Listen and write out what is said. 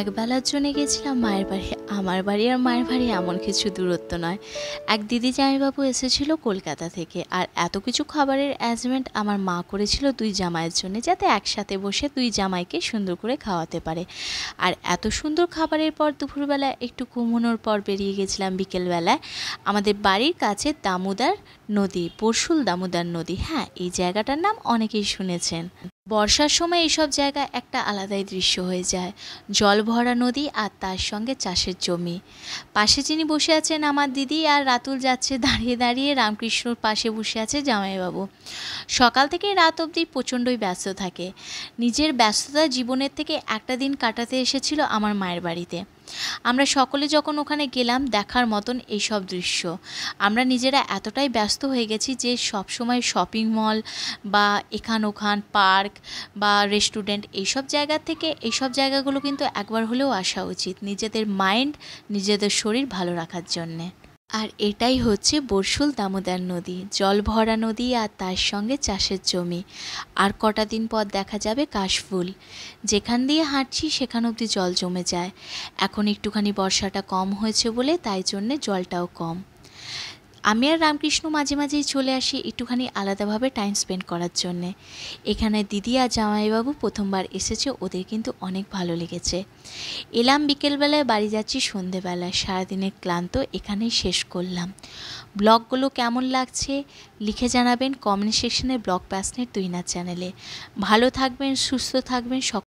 একবেলার জন্য গেছিলাম মায়ের বাড়ি। আমার বাড়ি আর মায়ের বাড়ি এমন কিছু দূরত্ব নয়। এক দিদি জামাইবাবু এসেছিল কলকাতা থেকে, আর এত কিছু খাবারের অ্যারেঞ্জমেন্ট আমার মা করেছিল দুই জামাইয়ের জন্য, যাতে একসাথে বসে দুই জামাইকে সুন্দর করে খাওয়াতে পারে। আর এত সুন্দর খাবারের পর দুপুরবেলা একটু ঘুমানোর পর বেরিয়ে গেছিলাম বিকেলবেলায় আমাদের বাড়ির কাছে দামোদর নদী, পরশুল দামোদর নদী। হ্যাঁ, এই জায়গাটার নাম অনেকেই শুনেছেন। বর্ষার সময় এইসব জায়গা একটা আলাদাই দৃশ্য হয়ে যায়। জল ভরা নদী আর তার সঙ্গে চাষের জমি। পাশে যিনি বসে আছেন আমার দিদি, আর রাতুল যাচ্ছে দাঁড়িয়ে দাঁড়িয়ে, রামকৃষ্ণর পাশে বসে আছে জামাইবাবু। সকাল থেকে রাত অবধি প্রচণ্ডই ব্যস্ত থাকে। নিজের ব্যস্ততা জীবনের থেকে একটা দিন কাটাতে এসেছিল আমার মায়ের বাড়িতে। আমরা সকলে যখন ওখানে গেলাম, দেখার মতন এইসব দৃশ্য। আমরা নিজেরা এতটাই ব্যস্ত হয়ে গেছি যে সব সময় শপিং মল বা এখান ওখান পার্ক বা রেস্টুরেন্ট এইসব জায়গা থেকে এইসব জায়গাগুলো কিন্তু একবার হলেও আসা উচিত, নিজেদের মাইন্ড, নিজেদের শরীর ভালো রাখার জন্যে। আর এটাই হচ্ছে পরশুল দামোদর নদী, জল ভরা নদী আর তার সঙ্গে চাষের জমি। আর কটা দিন পর দেখা যাবে কাশফুল। যেখান দিয়ে হাঁটছি সেখান অবধি জল জমে যায়। এখন একটুখানি বর্ষাটা কম হয়েছে বলে তাই জন্যে জলটাও কম। আমি আর রামকৃষ্ণ মাঝে মাঝেই চলে আসি একটুখানি আলাদাভাবে টাইম স্পেন্ড করার জন্যে। এখানে দিদি আর জামাইবাবু প্রথমবার এসেছে, ওদের কিন্তু অনেক ভালো লেগেছে। এলাম বিকেলবেলায়, বাড়ি যাচ্ছি সন্ধেবেলায়। সারাদিনের ক্লান্ত এখানেই শেষ করলাম। ব্লগগুলো কেমন লাগছে লিখে জানাবেন কমেন্ট সেকশনে ব্লগ প্যাশনেট তুহিনা চ্যানেলে। ভালো থাকবেন, সুস্থ থাকবেন।